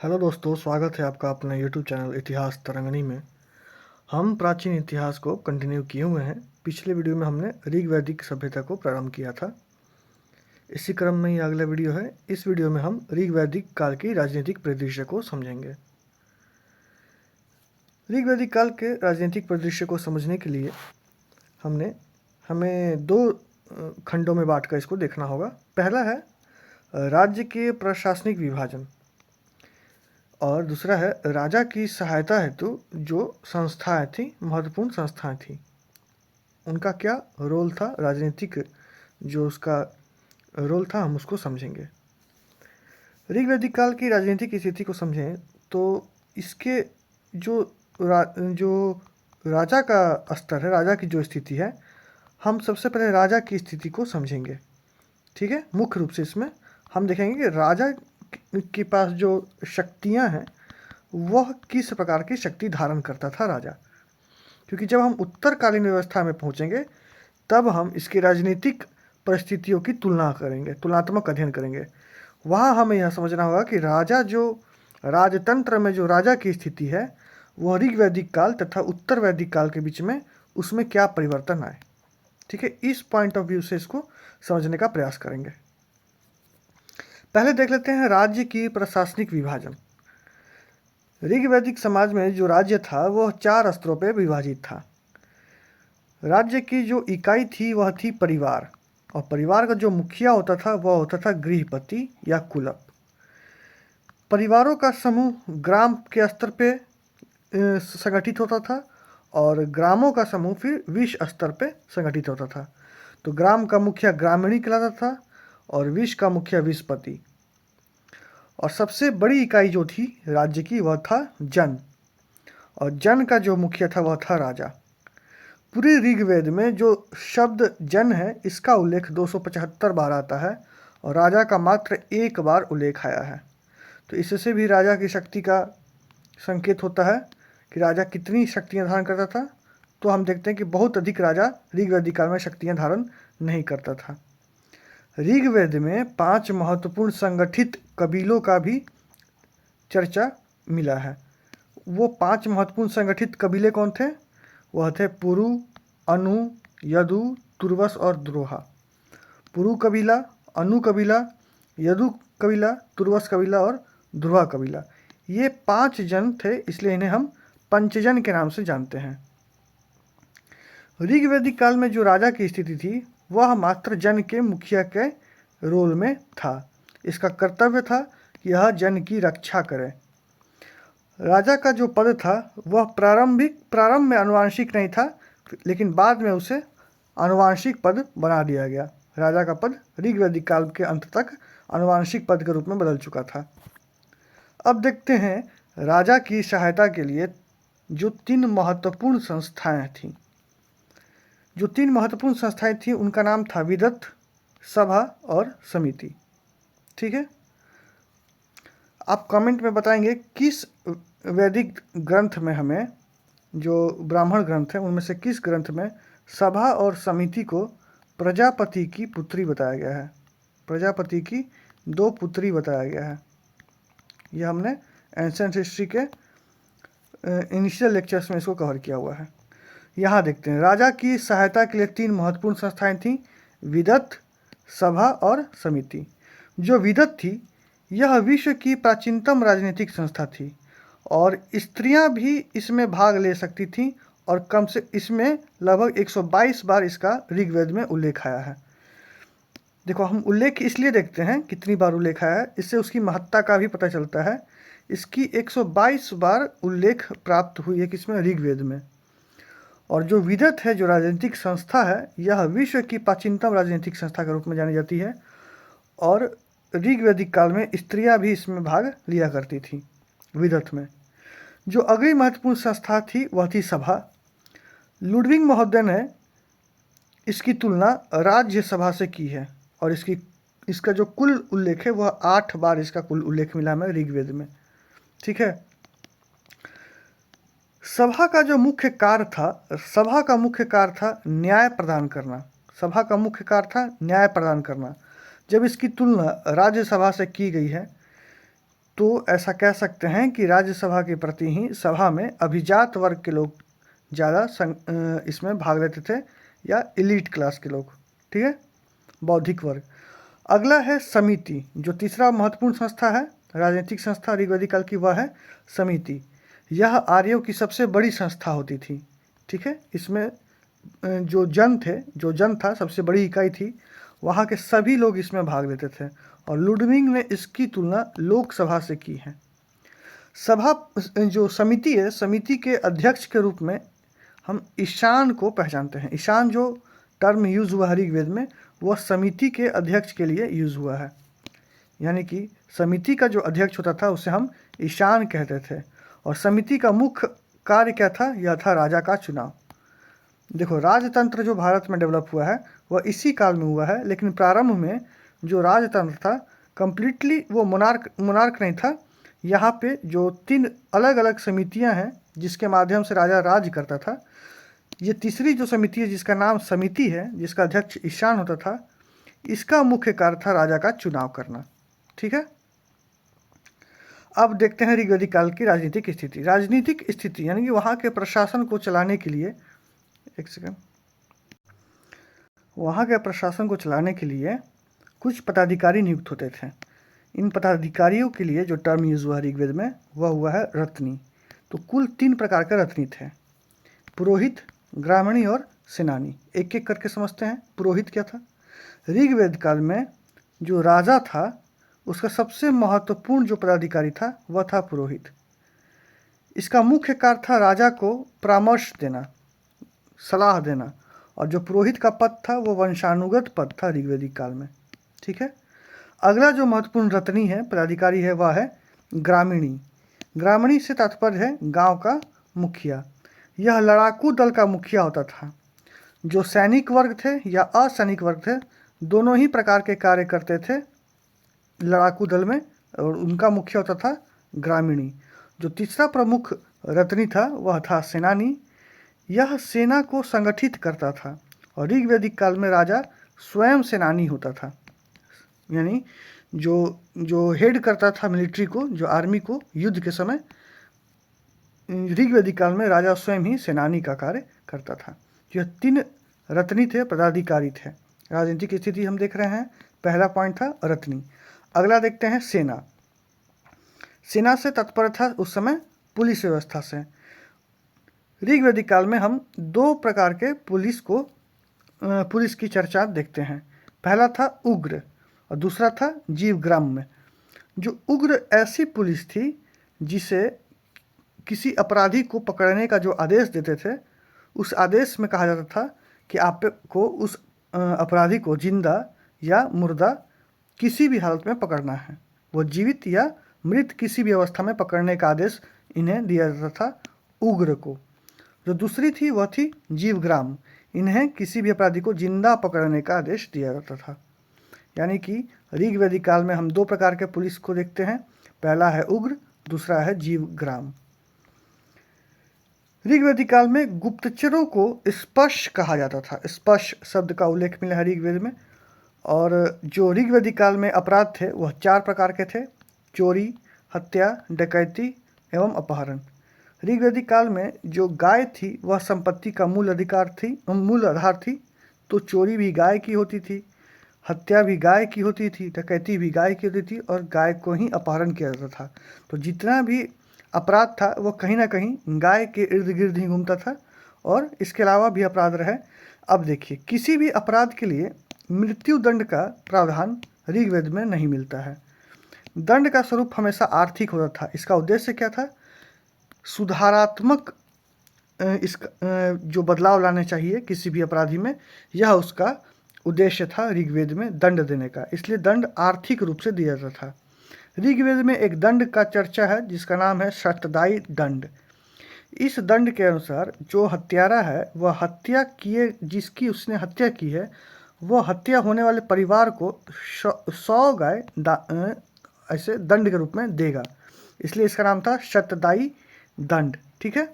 Hello दोस्तों, स्वागत है आपका अपना यूट्यूब चैनल इतिहास तरंगनी में। हम प्राचीन इतिहास को कंटिन्यू किए हुए हैं। पिछले वीडियो में हमने ऋग वैदिक सभ्यता को प्रारंभ किया था। इसी क्रम में ही अगला वीडियो है। इस वीडियो में हम ऋग वैदिक काल की राजनीतिक परिदृश्य को समझेंगे। ऋग वैदिक काल के राजनीतिक परिदृश्य को समझने के लिए हमें दो खंडों में बांटकर इसको देखना होगा। पहला है राज्य के प्रशासनिक विभाजन और दूसरा है राजा की सहायता हेतु जो संस्थाएं थी, महत्वपूर्ण संस्थाएं थी, उनका क्या रोल था, राजनीतिक जो उसका रोल था, हम उसको समझेंगे। ऋग वैदिक काल की राजनीतिक स्थिति को समझें तो इसके जो राजा का स्तर है, राजा की जो स्थिति है, हम सबसे पहले राजा की स्थिति को समझेंगे। ठीक है, मुख्य रूप से इसमें हम देखेंगे कि राजा के पास जो शक्तियां हैं वह किस प्रकार की शक्ति धारण करता था राजा। क्योंकि जब हम उत्तरकालीन व्यवस्था में पहुंचेंगे तब हम इसकी राजनीतिक परिस्थितियों की तुलना करेंगे, तुलनात्मक अध्ययन करेंगे। वहाँ हमें यह समझना होगा कि राजा जो राजतंत्र में जो राजा की स्थिति है वह ऋग वैदिक काल तथा उत्तर वैदिक काल के बीच में उसमें क्या परिवर्तन आए। ठीक है, इस पॉइंट ऑफ व्यू से इसको समझने का प्रयास करेंगे। पहले देख लेते हैं राज्य की प्रशासनिक विभाजन। ऋग वैदिक समाज में जो राज्य था वह 4 स्तरों पर विभाजित था। राज्य की जो इकाई थी वह थी परिवार, और परिवार का जो मुखिया होता था वह होता था गृहपति या कुलप। परिवारों का समूह ग्राम के स्तर पे संगठित होता था और ग्रामों का समूह फिर विश्व स्तर पे संगठित होता था। तो ग्राम का मुखिया ग्रामीणी कहलाता था और विश्व का मुखिया विश्वपति। और सबसे बड़ी इकाई जो थी राज्य की वह था जन, और जन का जो मुखिया था वह था राजा। पूरे ऋग्वेद में जो शब्द जन है इसका उल्लेख 275 बार आता है और राजा का मात्र 1 बार उल्लेख आया है। तो इससे भी राजा की शक्ति का संकेत होता है कि राजा कितनी शक्तियां धारण करता था। तो हम देखते हैं कि बहुत अधिक राजा ऋग्वैदिक काल में शक्तियां धारण नहीं करता था। ऋग्वेद में 5 महत्वपूर्ण संगठित कबीलों का भी चर्चा मिला है। वो 5 महत्वपूर्ण संगठित कबीले कौन थे? वह थे पुरु, अनु, यदु, तुर्वस और द्रोहा। पुरु कबीला, अनु कबीला, यदु कबीला, तुर्वस कबीला और द्रोहा कबीला, ये 5 जन थे, इसलिए इन्हें हम पंचजन के नाम से जानते हैं। ऋग्वैदिक काल में जो राजा की स्थिति थी वह मात्र जन के मुखिया के रोल में था। इसका कर्तव्य था कि यह जन की रक्षा करे। राजा का जो पद था वह प्रारंभ में आनुवंशिक नहीं था, लेकिन बाद में उसे आनुवंशिक पद बना दिया गया। राजा का पद ऋग्वैदिक काल के अंत तक आनुवंशिक पद के रूप में बदल चुका था। अब देखते हैं राजा की सहायता के लिए जो 3 महत्वपूर्ण संस्थाएं थीं। जो 3 महत्वपूर्ण संस्थाएं थीं उनका नाम था विदत, सभा और समिति। ठीक है, आप कमेंट में बताएंगे किस वैदिक ग्रंथ में, हमें जो ब्राह्मण ग्रंथ हैं उनमें से किस ग्रंथ में सभा और समिति को प्रजापति की पुत्री बताया गया है। प्रजापति की 2 पुत्री बताया गया है। यह हमने एंशिएंट हिस्ट्री के इनिशियल लेक्चर्स में इसको कवर किया हुआ है। यहाँ देखते हैं राजा की सहायता के लिए 3 महत्वपूर्ण संस्थाएं थीं, विदत, सभा और समिति। जो विदत थी यह विश्व की प्राचीनतम राजनीतिक संस्था थी और स्त्रियां भी इसमें भाग ले सकती थीं और कम से इसमें लगभग 122 बार इसका ऋग्वेद में उल्लेख आया है। देखो, हम उल्लेख इसलिए देखते हैं कितनी बार उल्लेख आया है, इससे उसकी महत्ता का भी पता चलता है। इसकी 122 बार उल्लेख प्राप्त हुई है किसमें? ऋग्वेद में। और जो विदत है, जो राजनीतिक संस्था है, यह विश्व की प्राचीनतम राजनीतिक संस्था के रूप में जानी जाती है और ऋग्वैदिक काल में स्त्रियां भी इसमें भाग लिया करती थी विदत में। जो अगली महत्वपूर्ण संस्था थी वह थी सभा। लुडविग महोदय ने इसकी तुलना राज्यसभा से की है और इसका जो कुल उल्लेख है वह 8 बार इसका कुल उल्लेख मिला हमें ऋग्वेद में। ठीक है, सभा का जो मुख्य कार्य था, सभा का मुख्य कार्य था न्याय प्रदान करना। सभा का मुख्य कार्य था न्याय प्रदान करना। जब इसकी तुलना राज्यसभा से की गई है तो ऐसा कह सकते हैं कि राज्यसभा के प्रति ही सभा में अभिजात वर्ग के लोग ज़्यादा इसमें भाग लेते थे, या एलीट क्लास के लोग, ठीक है, बौद्धिक वर्ग। अगला है समिति, जो तीसरा महत्वपूर्ण संस्था है, राजनीतिक संस्था ऋग्वेदिक काल की, वह है समिति। यह आर्यों की सबसे बड़ी संस्था होती थी, ठीक है। इसमें जो जन था, सबसे बड़ी इकाई थी, वहाँ के सभी लोग इसमें भाग लेते थे, और लुडविग ने इसकी तुलना लोकसभा से की है। सभा जो समिति है, समिति के अध्यक्ष के रूप में हम ईशान को पहचानते हैं। ईशान जो टर्म यूज़ हुआ है ऋग्वेद में, वह समिति के अध्यक्ष के लिए यूज़ हुआ है। यानी कि समिति का जो अध्यक्ष होता था उसे हम ईशान कहते थे। और समिति का मुख्य कार्य क्या था? यह था राजा का चुनाव। देखो, राजतंत्र जो भारत में डेवलप हुआ है वह इसी काल में हुआ है, लेकिन प्रारंभ में जो राजतंत्र था कम्प्लीटली वो मोनार्क नहीं था। यहाँ पे जो 3 अलग अलग समितियाँ हैं जिसके माध्यम से राजा राज करता था, ये तीसरी जो समिति है जिसका नाम समिति है, जिसका अध्यक्ष ईशान होता था, इसका मुख्य कार्य था राजा का चुनाव करना, ठीक है। अब देखते हैं ऋग्वेदिक काल की राजनीतिक स्थिति। राजनीतिक स्थिति यानी कि वहाँ के प्रशासन को चलाने के लिए, एक सेकंड, वहाँ के प्रशासन को चलाने के लिए कुछ पदाधिकारी नियुक्त होते थे। इन पदाधिकारियों के लिए जो टर्म यूज हुआ ऋग्वेद में वह हुआ है रत्नी। तो कुल 3 प्रकार के रत्नी थे, पुरोहित, ग्रामणी और सेनानी। एक एक करके समझते हैं। पुरोहित क्या था? ऋग्वेद काल में जो राजा था उसका सबसे महत्वपूर्ण जो पदाधिकारी था वह था पुरोहित। इसका मुख्य कार्य था राजा को परामर्श देना, सलाह देना, और जो पुरोहित का पद था वो वंशानुगत पद था ऋग्वेदिक काल में, ठीक है। अगला जो महत्वपूर्ण रत्नी है, पदाधिकारी है, वह है ग्रामीणी। ग्रामीणी से तात्पर्य है गांव का मुखिया। यह लड़ाकू दल का मुखिया होता था। जो सैनिक वर्ग थे या असैनिक वर्ग थे, दोनों ही प्रकार के कार्य करते थे लड़ाकू दल में, और उनका मुखिया होता था ग्रामीणी। जो तीसरा प्रमुख रत्नी था वह था सेनानी। यह सेना को संगठित करता था, और ऋग्वेदिक काल में राजा स्वयं सेनानी होता था। यानी जो हेड करता था मिलिट्री को, जो आर्मी को युद्ध के समय, ऋग्वेदिक काल में राजा स्वयं ही सेनानी का कार्य करता था। यह 3 रत्नी थे, पदाधिकारी थे। राजनीतिक स्थिति हम देख रहे हैं, पहला पॉइंट था रत्नी। अगला देखते हैं सेना। सेना से तात्पर्य था उस समय पुलिस व्यवस्था से। ऋग्वेदिक काल में हम 2 प्रकार के पुलिस की चर्चा देखते हैं। पहला था उग्र और दूसरा था जीवग्राम्य। जो उग्र ऐसी पुलिस थी जिसे किसी अपराधी को पकड़ने का जो आदेश देते थे, उस आदेश में कहा जाता था कि आपको उस अपराधी को जिंदा या मुर्दा किसी भी हालत में पकड़ना है। वो जीवित या मृत किसी भी अवस्था में पकड़ने का आदेश इन्हें दिया जाता था, उग्र को। जो दूसरी थी वह थी जीवग्राम। इन्हें किसी भी अपराधी को जिंदा पकड़ने का आदेश दिया जाता था। यानी कि ऋग्वेदिक काल में हम 2 प्रकार के पुलिस को देखते हैं। पहला है उग्र, दूसरा है जीवग्राम। ऋग्वेदिक काल में गुप्तचरों को स्पर्श कहा जाता था। स्पर्श शब्द का उल्लेख मिला है ऋग्वेद में। और जो ऋग्वेदिक काल में अपराध थे वह 4 प्रकार के थे: चोरी, हत्या, डकैती एवं अपहरण। ऋग्वेदिक काल में जो गाय थी वह संपत्ति का मूल आधार थी। तो चोरी भी गाय की होती थी, हत्या भी गाय की होती थी, डकैती भी गाय की होती थी, और गाय को ही अपहरण किया जाता था। तो जितना भी अपराध था वो कहीं ना कहीं गाय के इर्द गिर्द ही घूमता था। और इसके अलावा भी अपराध रहे। अब देखिए, किसी भी अपराध के लिए मृत्यु दंड का प्रावधान ऋग्वेद में नहीं मिलता है। दंड का स्वरूप हमेशा आर्थिक होता था। इसका उद्देश्य क्या था? सुधारात्मक जो बदलाव लाने चाहिए किसी भी अपराधी में, यह उसका उद्देश्य था ऋग्वेद में दंड देने का। इसलिए दंड आर्थिक रूप से दिया जाता था। ऋग्वेद में एक दंड का चर्चा है जिसका नाम है शतदायी दंड। इस दंड के अनुसार जो हत्यारा है वह जिसकी उसने हत्या की है, वह हत्या होने वाले परिवार को 100 गाय ऐसे दंड के रूप में देगा। इसलिए इसका नाम था शतदायी दंड, ठीक है।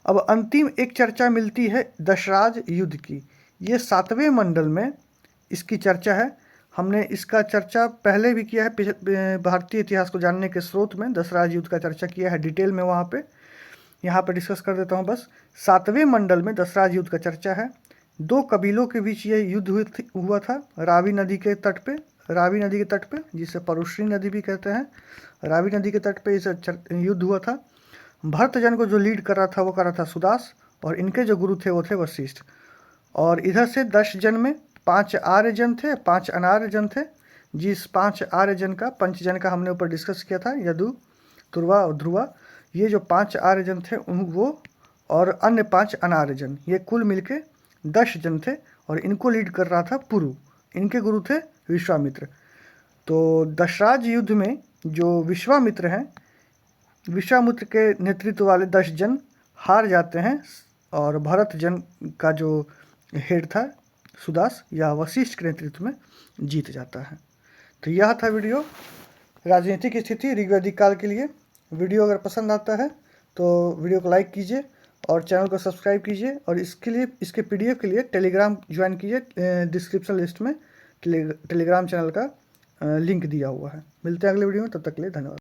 अब अंतिम एक चर्चा मिलती है दशराज युद्ध की। ये 7वें मंडल में इसकी चर्चा है। हमने इसका चर्चा पहले भी किया है, भारतीय इतिहास को जानने के स्रोत में 10 राज्य युद्ध का चर्चा किया है डिटेल में वहाँ पे। यहाँ पे डिस्कस कर देता हूँ बस। 7वें मंडल में 10 राज्य युद्ध का चर्चा है। 2 कबीलों के बीच ये युद्ध हुआ था रावी नदी के तट पे, जिसे परुश्री नदी भी कहते हैं। रावी नदी के तट पे इस युद्ध हुआ था। भरतजन को जो लीड कर रहा था वो कर रहा था सुदास, और इनके जो गुरु थे वो थे वशिष्ठ। और इधर से 10 जन में 5 आर्य जन थे, 5 अनार्य जन थे। जिस 5 आर्य जन का, पंचजन का हमने ऊपर डिस्कस किया था, यदु, तुर्वा और ध्रुवा। ये जो 5 आर्य जन थे वो और अन्य 5 अनार्य जन, ये कुल मिलके 10 जन थे। और इनको लीड कर रहा था पुरु, इनके गुरु थे विश्वामित्र। तो दशराज युद्ध में जो विश्वामित्र हैं, विश्वामित्र के नेतृत्व वाले 10 जन हार जाते हैं, और भरत जन का जो हेड था सुदास या वशिष्ठ के नेतृत्व में जीत जाता है। तो यह था वीडियो राजनीतिक स्थिति ऋग्वैदिक काल के लिए। वीडियो अगर पसंद आता है तो वीडियो को लाइक कीजिए और चैनल को सब्सक्राइब कीजिए, और इसके PDF के लिए टेलीग्राम ज्वाइन कीजिए। डिस्क्रिप्शन लिस्ट में टेलीग्राम चैनल का लिंक दिया हुआ है। मिलते हैं अगले वीडियो में, तब तक के लिए धन्यवाद।